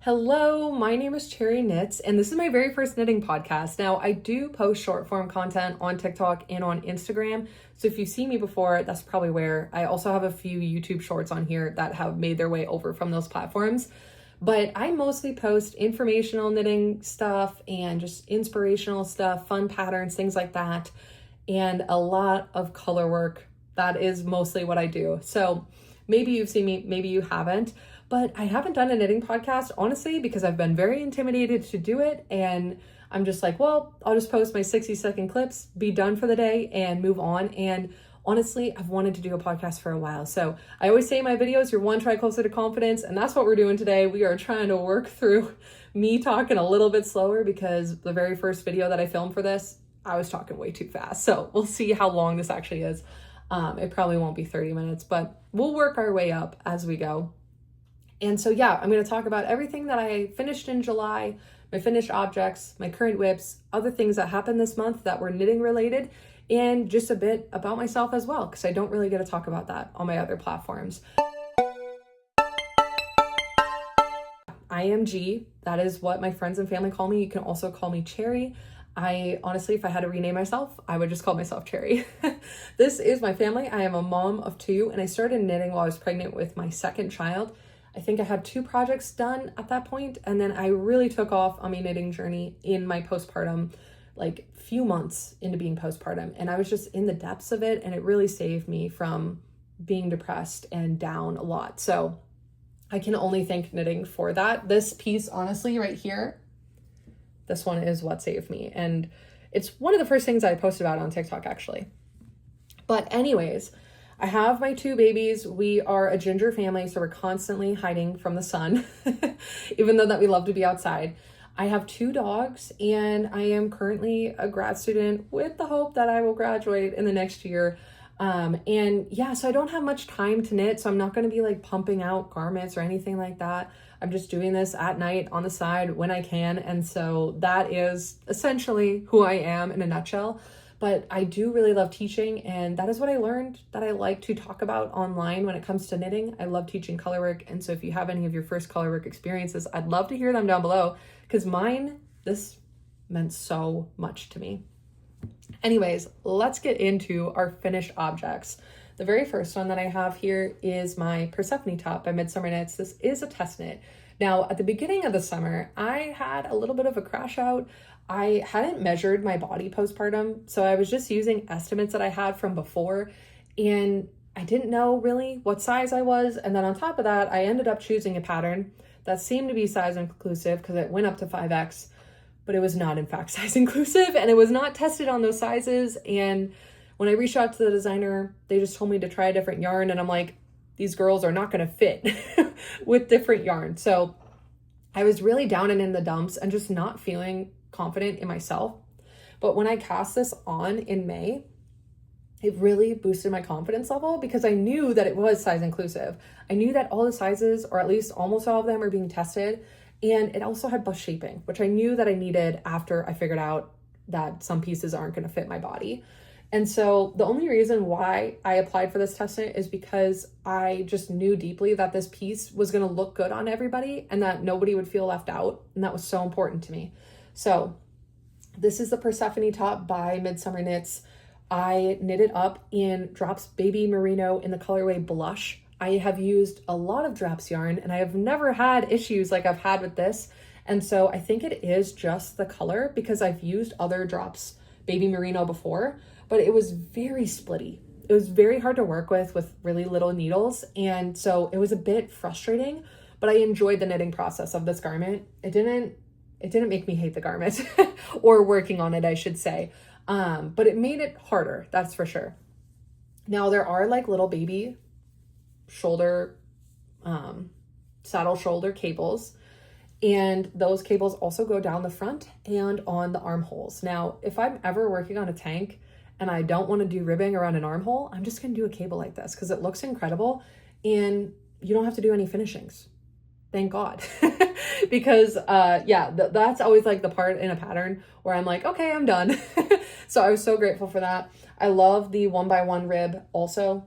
Hello, my name is Cherry Knits, and this is my very first knitting podcast. Now, I do post short form content on TikTok and on Instagram, so if you've seen me before, that's probably where. I also have a few YouTube shorts on here that have made their way over from those platforms, but I mostly post informational knitting stuff and just inspirational stuff, fun patterns, things like that, and a lot of color work. That is mostly what I do. So maybe you've seen me, maybe you haven't. But I haven't done a knitting podcast, honestly, because I've been very intimidated to do it. And I'm just like, well, I'll just post my 60-second clips, be done for the day, and move on. And honestly, I've wanted to do a podcast for a while. So I always say in my videos, you're one try closer to confidence. And that's what we're doing today. We are trying to work through me talking a little bit slower because the very first video that I filmed for this, I was talking way too fast. So we'll see how long this actually is. It probably won't be 30 minutes, but we'll work our way up as we go. And so, yeah, I'm going to talk about everything that I finished in July, my finished objects, my current whips, other things that happened this month that were knitting related, and just a bit about myself as well, because I don't really get to talk about that on my other platforms. I am G. That is what my friends and family call me. You can also call me Cherry. I honestly, if I had to rename myself, I would just call myself Cherry. This is my family. I am a mom of two, and I started knitting while I was pregnant with my second child. I think I had 2 projects done at that point, and then I really took off on my knitting journey in my postpartum, like few months into being postpartum, and I was just in the depths of it, and it really saved me from being depressed and down a lot. So I can only thank knitting for that. This piece, honestly, right here, this one is what saved me, and it's one of the first things I posted about on TikTok, actually. But anyways, I have my 2 babies. We are a ginger family, so we're constantly hiding from the sun, even though that we love to be outside. I have 2 dogs, and I am currently a grad student with the hope that I will graduate in the next year. And yeah, so I don't have much time to knit, so I'm not going to be like pumping out garments or anything like that. I'm just doing this at night on the side when I can. And so that is essentially who I am in a nutshell. But I do really love teaching, and that is what I learned that I like to talk about online when it comes to knitting. I love teaching colorwork, and so if you have any of your first colorwork experiences, I'd love to hear them down below, because this meant so much to me. Anyways, let's get into our finished objects. The very first one that I have here is my Persephone top by Midsummer Knits. This is a test knit. Now, at the beginning of the summer, I had a little bit of a crash out. I hadn't measured my body postpartum, so I was just using estimates that I had from before, and I didn't know really what size I was. And then on top of that, I ended up choosing a pattern that seemed to be size inclusive because it went up to 5X, but it was not in fact size inclusive, and it was not tested on those sizes. And when I reached out to the designer, they just told me to try a different yarn, and I'm like, these girls are not going to fit with different yarn. So I was really down and in the dumps and just not feeling confident in myself. But when I cast this on in May, it really boosted my confidence level because I knew that it was size inclusive. I knew that all the sizes, or at least almost all of them, are being tested. And it also had bust shaping, which I knew that I needed after I figured out that some pieces aren't going to fit my body. And so the only reason why I applied for this test knit is because I just knew deeply that this piece was going to look good on everybody and that nobody would feel left out. And that was so important to me. So this is the Persephone top by Midsummer Knits. I knit it up in Drops Baby Merino in the colorway Blush. I have used a lot of Drops yarn, and I have never had issues like I've had with this. And so I think it is just the color, because I've used other Drops Baby Merino before, but it was very splitty. It was very hard to work with really little needles. And so it was a bit frustrating, but I enjoyed the knitting process of this garment. It didn't make me hate the garment or working on it, I should say. But it made it harder, that's for sure. Now there are like little baby shoulder, saddle shoulder cables, and those cables also go down the front and on the armholes. Now, if I'm ever working on a tank and I don't want to do ribbing around an armhole, I'm just going to do a cable like this because it looks incredible and you don't have to do any finishings. Thank God. Because that's always like the part in a pattern where I'm like, okay, I'm done. So I was so grateful for that. I love the 1x1 rib also.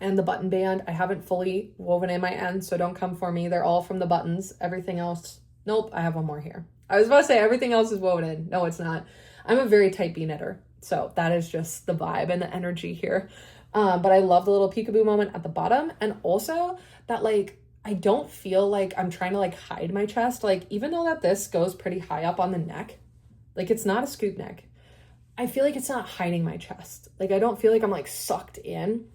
and the button band. I haven't fully woven in my ends, so don't come for me. They're all from the buttons. Everything else, nope, I have one more here. I was about to say everything else is woven in. No, it's not. I'm a very type B knitter, so that is just the vibe and the energy here. But I love the little peekaboo moment at the bottom, and also that like I don't feel like I'm trying to like hide my chest. Like even though that this goes pretty high up on the neck, like it's not a scoop neck, I feel like it's not hiding my chest. Like I don't feel like I'm like sucked in.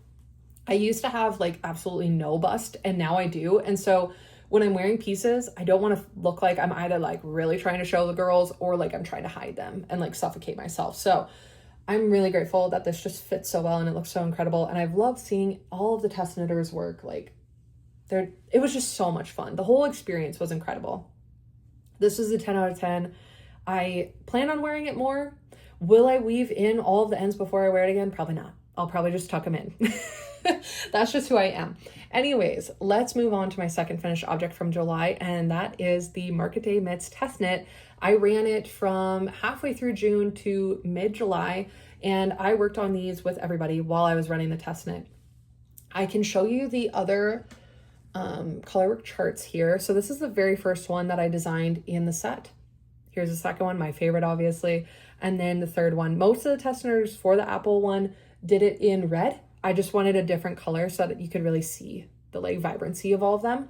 I used to have like absolutely no bust, and now I do. And so when I'm wearing pieces, I don't want to look like I'm either like really trying to show the girls or like I'm trying to hide them and like suffocate myself. So I'm really grateful that this just fits so well and it looks so incredible. And I've loved seeing all of the test knitters work. Like it was just so much fun. The whole experience was incredible. This was a 10 out of 10. I plan on wearing it more. Will I weave in all of the ends before I wear it again? Probably not. I'll probably just tuck them in. That's just who I am. Anyways, let's move on to my second finished object from July, and that is the Market Day Mitts Test Knit. I ran it from halfway through June to mid-July, and I worked on these with everybody while I was running the test knit. I can show you the other colorwork charts here. So this is the very first one that I designed in the set. Here's the second one, my favorite, obviously. And then the third one. Most of the test knitters for the Apple one did it in red. I just wanted a different color so that you could really see the like vibrancy of all of them.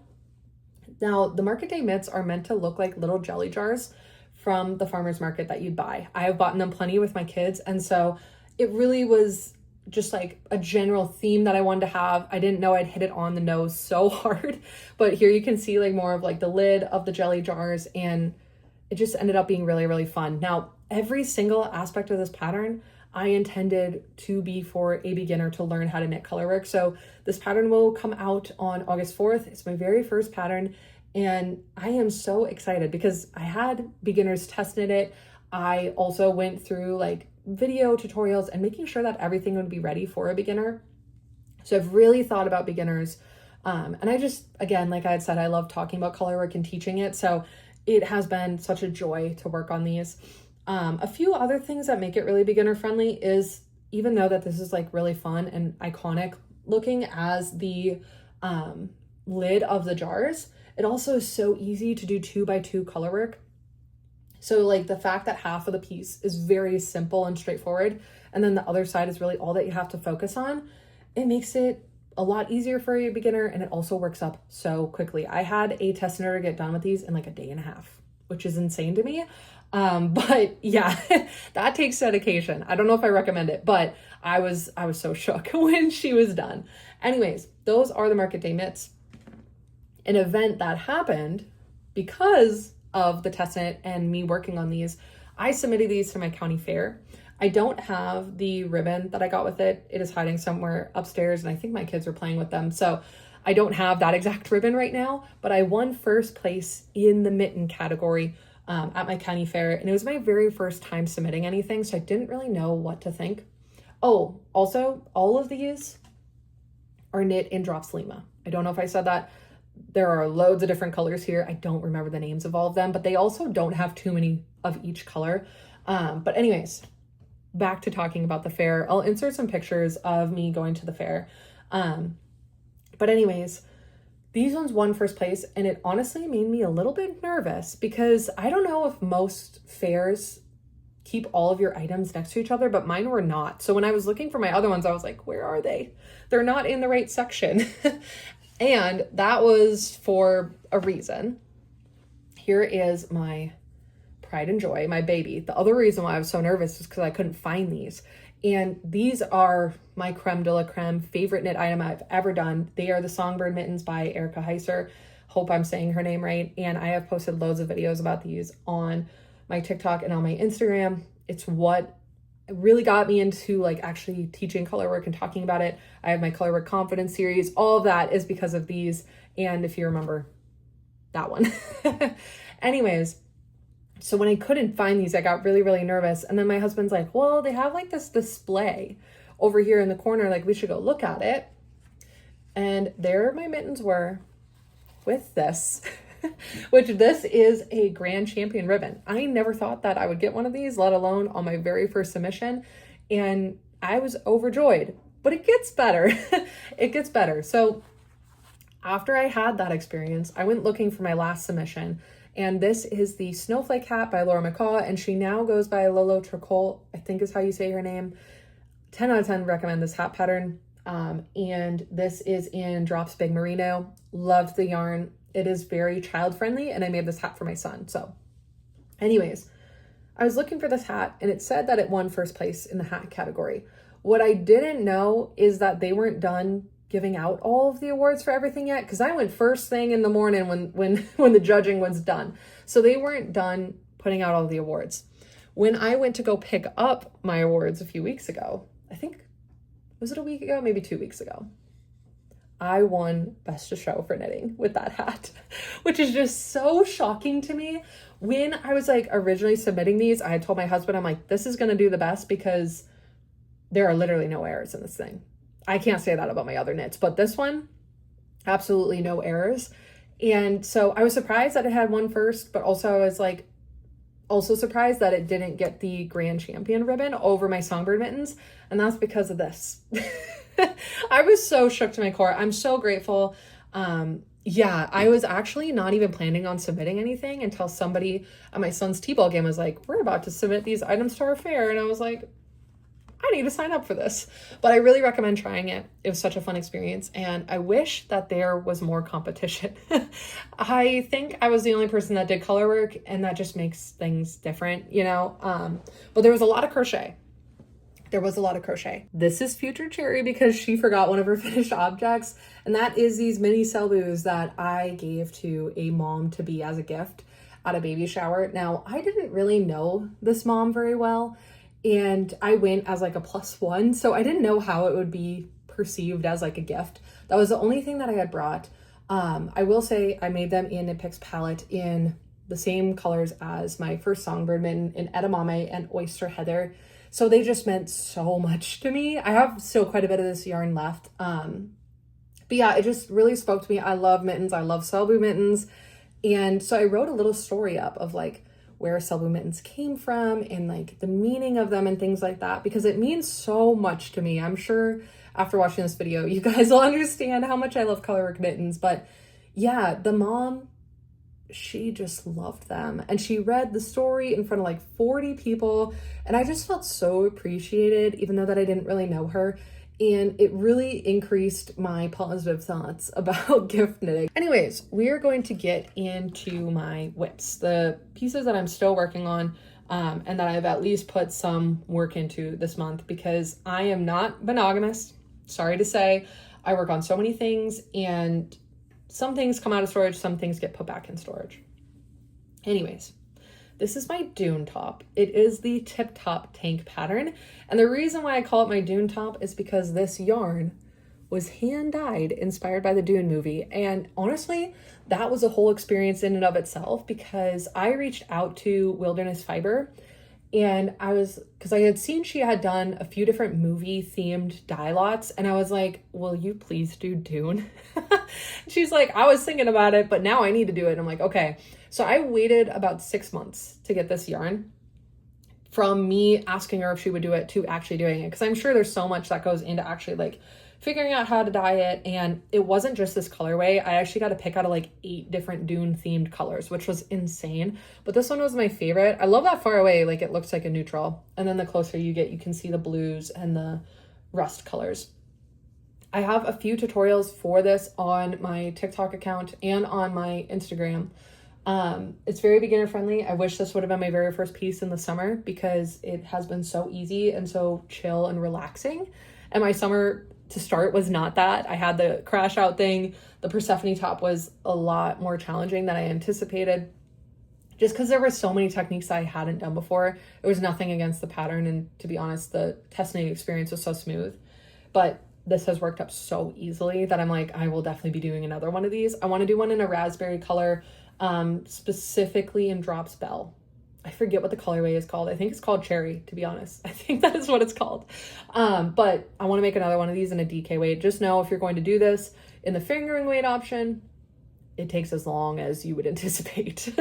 Now, the Market Day mitts are meant to look like little jelly jars from the farmer's market that you'd buy. I have bought them plenty with my kids, and so it really was just like a general theme that I wanted to have. I didn't know I'd hit it on the nose so hard, but here you can see like more of like the lid of the jelly jars, and it just ended up being really, really fun. Now, every single aspect of this pattern I intended to be for a beginner to learn how to knit colorwork. So this pattern will come out on August 4th. It's my very first pattern, and I am so excited because I had beginners test knit it. I also went through like video tutorials and making sure that everything would be ready for a beginner. So I've really thought about beginners. And I just, again, like I had said, I love talking about colorwork and teaching it. So it has been such a joy to work on these. A few other things that make it really beginner friendly is, even though that this is like really fun and iconic looking as the lid of the jars, it also is so easy to do 2x2 color work. So like the fact that half of the piece is very simple and straightforward, and then the other side is really all that you have to focus on, it makes it a lot easier for a beginner, and it also works up so quickly. I had a test knitter get done with these in like a day and a half, which is insane to me. But yeah, that takes dedication. I don't know if I recommend it, but I was so shook when she was done. Anyways, those are the Market Day mitts. An event that happened because of the test knit and me working on these, I submitted these to my county fair. I don't have the ribbon that I got with it. It is hiding somewhere upstairs, and I think my kids were playing with them. So I don't have that exact ribbon right now, but I won first place in the mitten category at my county fair, and it was my very first time submitting anything, so I didn't really know what to think. Oh, also, all of these are knit in Drops Lima. I don't know if I said that. There are loads of different colors here. I don't remember the names of all of them, but they also don't have too many of each color. But anyways, back to talking about the fair. I'll insert some pictures of me going to the fair. But anyways, these ones won first place, and it honestly made me a little bit nervous because I don't know if most fairs keep all of your items next to each other, but mine were not. So when I was looking for my other ones, I was like, where are they? They're not in the right section. And that was for a reason. Here is my pride and joy, my baby. The other reason why I was so nervous is because I couldn't find these. And these are my creme de la creme favorite knit item I've ever done. They are the Songbird Mittens by Erica Heiser. Hope I'm saying her name right. And I have posted loads of videos about these on my TikTok and on my Instagram. It's what really got me into like actually teaching colorwork and talking about it. I have my Colorwork Confidence series. All of that is because of these. And if you remember that one. Anyways, so when I couldn't find these, I got really, really nervous. And then my husband's like, well, they have like this display over here in the corner. Like, we should go look at it. And there my mittens were with this, which this is a Grand Champion ribbon. I never thought that I would get one of these, let alone on my very first submission. And I was overjoyed. but it gets better. It gets better. So after I had that experience, I went looking for my last submission, and this is the Snowflake hat by Laura McCaw, and she now goes by Lolo Tricol, I think is how you say her name. 10 out of 10 recommend this hat pattern. And this is in Drops Big Merino. Loved the yarn. It is very child friendly, and I made this hat for my son. So anyways, I was looking for this hat, and it said that it won first place in the hat category. What I didn't know is that they weren't done giving out all of the awards for everything yet, because I went first thing in the morning when the judging was done. So they weren't done putting out all the awards. When I went to go pick up my awards a few weeks ago, I think, was it a week ago? Maybe 2 weeks ago. I won Best of Show for knitting with that hat, which is just so shocking to me. When I was like originally submitting these, I had told my husband, I'm like, this is going to do the best because there are literally no errors in this thing. I can't say that about my other knits, but this one, absolutely no errors. And so I was surprised that it had won first, but also I was like, also surprised that it didn't get the grand champion ribbon over my Songbird mittens. And that's because of this. I was so shook to my core. I'm so grateful. Yeah, I was actually not even planning on submitting anything until somebody at my son's t-ball game was like, we're about to submit these items to our fair. And I was like, I need to sign up for this. But I really recommend trying it. It was such a fun experience, and I wish that there was more competition. I think I was the only person that did color work, and that just makes things different, you know? But there was a lot of crochet. This is future Cherry because she forgot one of her finished objects, and that is these mini Selbus that I gave to a mom-to-be as a gift at a baby shower. Now, I didn't really know this mom very well, and I went as like a +1, so I didn't know how it would be perceived as like a gift. That was the only thing that I had brought. I will say I made them in a Pix palette in the same colors as my first Songbird mitten in Edamame and Oyster Heather. So they just meant so much to me. I have still quite a bit of this yarn left. But yeah, it just really spoke to me. I love mittens. I love Selbu mittens. And so I wrote a little story up of like where Selbu mittens came from and like the meaning of them and things like that, because it means so much to me. I'm sure after watching this video, you guys will understand how much I love colorwork mittens. But yeah, the mom, she just loved them, and she read the story in front of like 40 people, and I just felt so appreciated, even though that I didn't really know her, and it really increased my positive thoughts about gift knitting. Anyways, we are going to get into my whips, the pieces that I'm still working on, and that I've at least put some work into this month, because I am not monogamous. Sorry to say, I work on so many things, and some things come out of storage, some things get put back in storage. Anyways, this is my Dune top. It is the Tip Top tank pattern. And the reason why I call it my Dune top is because this yarn was hand dyed, inspired by the Dune movie. And honestly, that was a whole experience in and of itself, because I reached out to Wilderness Fiber, and because I had seen she had done a few different movie themed dye lots, and I was like, will you please do Dune? She's like, I was thinking about it, but now I need to do it. And I'm like, okay. So I waited about 6 months to get this yarn, from me asking her if she would do it to actually doing it. Because I'm sure there's so much that goes into actually like figuring out how to dye it. And it wasn't just this colorway. I actually got to pick out of like 8 different Dune themed colors, which was insane. But this one was my favorite. I love that far away, like it looks like a neutral. And then the closer you get, you can see the blues and the rust colors. I have a few tutorials for this on my TikTok account and on my Instagram. It's very beginner friendly. I wish this would have been my very first piece in the summer, because it has been so easy and so chill and relaxing. And my summer to start was not that. I had the crash out thing. The Persephone top was a lot more challenging than I anticipated, just because there were so many techniques that I hadn't done before. It was nothing against the pattern, and to be honest, the testing experience was so smooth. But this has worked up so easily that I'm like, I will definitely be doing another one of these. I want to do one in a raspberry color, specifically in Drops Belle. I forget what the colorway is called. I think it's called Cherry, to be honest. I think that is what it's called. But I want to make another one of these in a DK weight. Just know if you're going to do this in the fingering weight option, it takes as long as you would anticipate.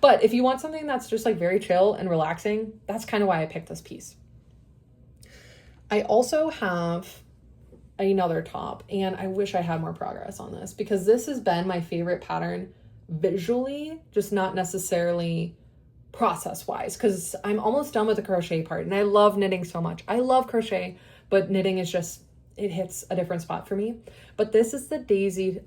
But if you want something that's just like very chill and relaxing, that's kind of why I picked this piece. I also have another top, and I wish I had more progress on this because this has been my favorite pattern visually, just not necessarily process wise, because I'm almost done with the crochet part and I love knitting so much. I love crochet, but knitting is just, it hits a different spot for me. But this is the Daisy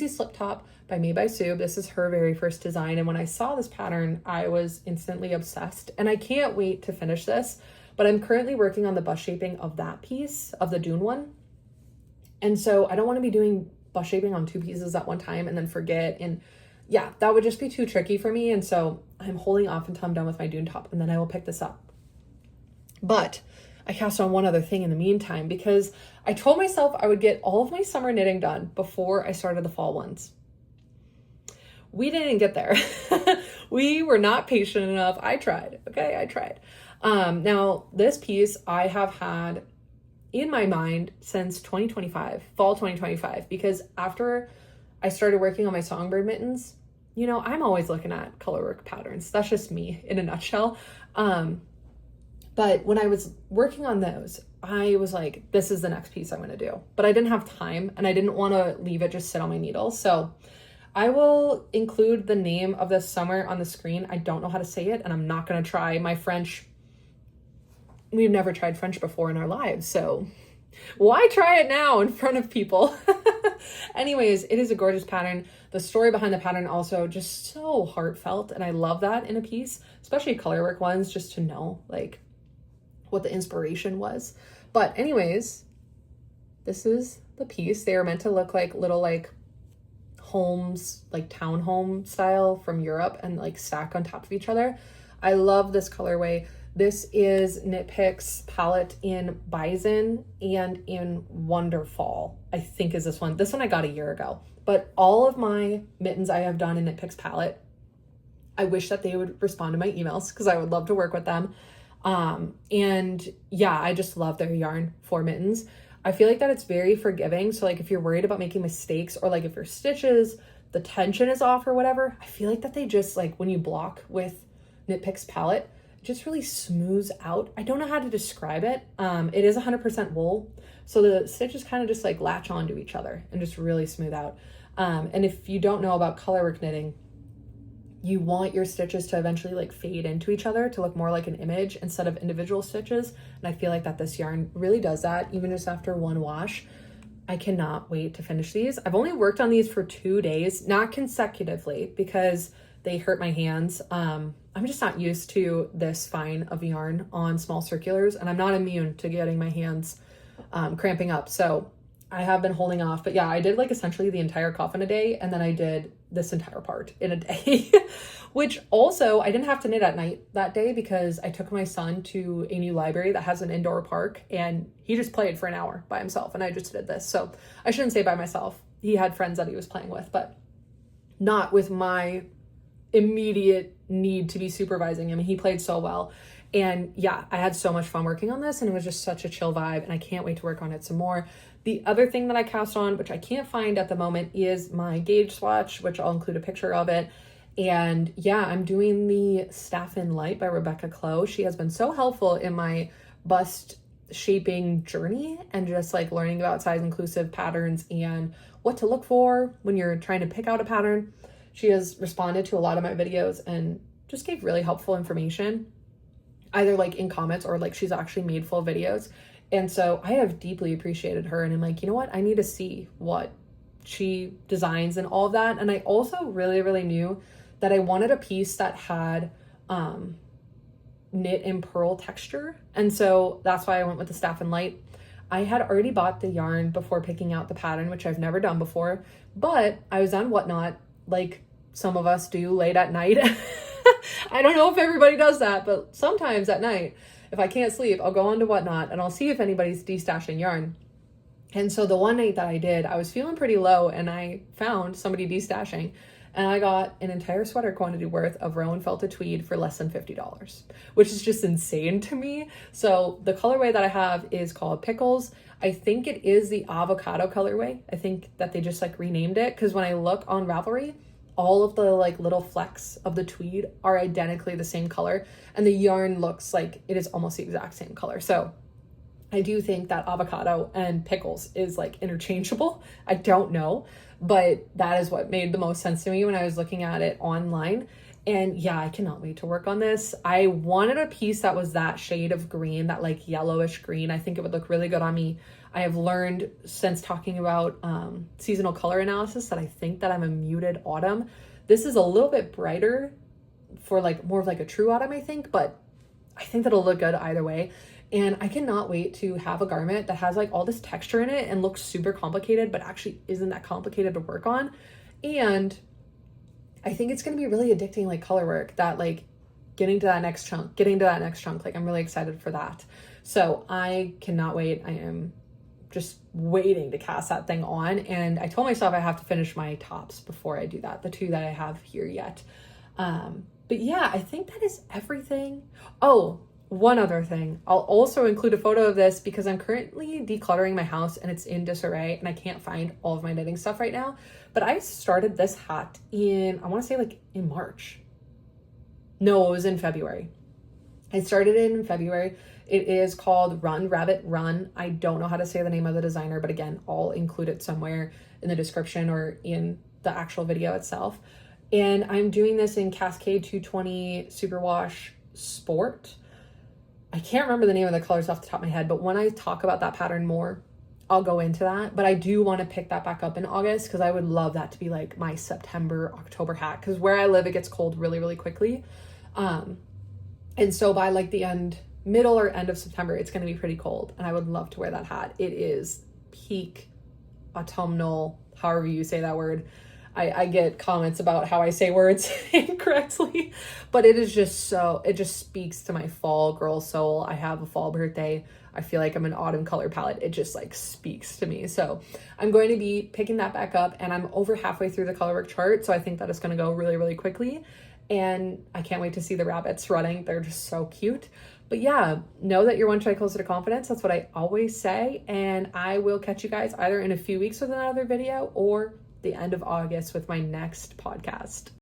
slip top by Made by Sue. This is her very first design, and when I saw this pattern I was instantly obsessed, and I can't wait to finish this. But I'm currently working on the bust shaping of that piece, of the Dune one, and so I don't want to be doing bust shaping on 2 pieces at one time and then forget, and yeah, that would just be too tricky for me. And so I'm holding off until I'm done with my Dune top, and then I will pick this up. But I cast on one other thing in the meantime, because I told myself I would get all of my summer knitting done before I started the fall ones. We didn't get there. We were not patient enough. I tried. Okay, I tried. Now this piece I have had in my mind since 2025, fall 2025, because after I started working on my Songbird mittens, you know, I'm always looking at colorwork patterns. That's just me in a nutshell. But when I was working on those, I was like, this is the next piece I'm going to do. But I didn't have time, and I didn't want to leave it just sit on my needle. So I will include the name of this summer on the screen. I don't know how to say it, and I'm not going to try. My French, we've never tried French before in our lives, so why try it now in front of people? Anyways, it is a gorgeous pattern. The story behind the pattern also just so heartfelt, and I love that in a piece, especially colorwork ones, just to know like what the inspiration was. But anyways, this is the piece. They are meant to look like little like homes, like townhome style from Europe, and like stack on top of each other. I love this colorway. This is Knit Picks palette in Bison and in Wonderfall, I think is this one. This one I got a year ago. But all of my mittens I have done in Knit Picks palette, I wish that they would respond to my emails because I would love to work with them. And yeah, I just love their yarn for mittens. I feel like that it's very forgiving. So like if you're worried about making mistakes, or like if your stitches, the tension is off or whatever, I feel like that they just like, when you block with Knit Picks palette, just really smooths out. I don't know how to describe it. It is 100% wool, so the stitches kind of just like latch onto each other and just really smooth out. And if you don't know about colorwork knitting, you want your stitches to eventually like fade into each other to look more like an image instead of individual stitches. And I feel like that this yarn really does that, even just after one wash. I cannot wait to finish these. I've only worked on these for 2 days, not consecutively, because they hurt my hands. I'm just not used to this fine of yarn on small circulars, and I'm not immune to getting my hands cramping up. So I have been holding off. But yeah, I did like essentially the entire cuff in a day, and then I did this entire part in a day, which also I didn't have to knit at night that day because I took my son to a new library that has an indoor park, and he just played for an hour by himself, and I just did this. So I shouldn't say by myself. He had friends that he was playing with, but not with my immediate need to be supervising him. He played so well. And yeah, I had so much fun working on this, and it was just such a chill vibe, and I can't wait to work on it some more. The other thing that I cast on, which I can't find at the moment, is my gauge swatch, which I'll include a picture of it. And yeah, I'm doing the Staff in Light by Rebecca Clow. She has been so helpful in my bust shaping journey, and just like learning about size inclusive patterns and what to look for when you're trying to pick out a pattern. She has responded to a lot of my videos and just gave really helpful information, either like in comments or like she's actually made full videos. And so I have deeply appreciated her, and I'm like, you know what? I need to see what she designs and all of that. And I also really, really knew that I wanted a piece that had knit and purl texture. And so that's why I went with the Staff in Light. I had already bought the yarn before picking out the pattern, which I've never done before, but I was on Whatnot, like some of us do late at night. I don't know if everybody does that, but sometimes at night, if I can't sleep, I'll go on to Whatnot and I'll see if anybody's destashing yarn. And so the one night that I did, I was feeling pretty low, and I found somebody destashing, and I got an entire sweater quantity worth of Rowan Felted Tweed for less than $50, which is just insane to me. So the colorway that I have is called Pickles. I think it is the avocado colorway. I think that they just like renamed it, because when I look on Ravelry, all of the like little flecks of the tweed are identically the same color, and the yarn looks like it is almost the exact same color. So I do think that avocado and pickles is like interchangeable. I don't know, but that is what made the most sense to me when I was looking at it online. And yeah, I cannot wait to work on this. I wanted a piece that was that shade of green, that like yellowish green. I think it would look really good on me. I have learned since talking about seasonal color analysis that I think that I'm a muted autumn. This is a little bit brighter for like more of like a true autumn, I think, but I think that'll look good either way. And I cannot wait to have a garment that has like all this texture in it and looks super complicated, but actually isn't that complicated to work on. And I think it's going to be really addicting, like color work, that like getting to that next chunk, like I'm really excited for that. So I cannot wait. I am just waiting to cast that thing on. And I told myself I have to finish my tops before I do that, the 2 that I have here yet. But yeah, I think that is everything. Oh, one other thing. I'll also include a photo of this because I'm currently decluttering my house and it's in disarray and I can't find all of my knitting stuff right now. But I started this hat in, I want to say like in March. No, it was in February. I started it in February. It is called Run Rabbit Run. I don't know how to say the name of the designer, but again, I'll include it somewhere in the description or in the actual video itself. And I'm doing this in Cascade 220 Superwash Sport. I can't remember the name of the colors off the top of my head, but when I talk about that pattern more, I'll go into that. But I do want to pick that back up in August because I would love that to be like my September, October hat, because where I live, it gets cold really, really quickly. And so by like the middle or end of September, it's going to be pretty cold. And I would love to wear that hat. It is peak autumnal, however you say that word. I get comments about how I say words incorrectly, but it is just so, it just speaks to my fall girl soul. I have a fall birthday. I feel like I'm an autumn color palette. It just like speaks to me. So I'm going to be picking that back up and I'm over halfway through the colorwork chart. So I think that it's going to go really, really quickly. And I can't wait to see the rabbits running. They're just so cute. But yeah, know that you're one try closer to confidence. That's what I always say. And I will catch you guys either in a few weeks with another video or the end of August with my next podcast.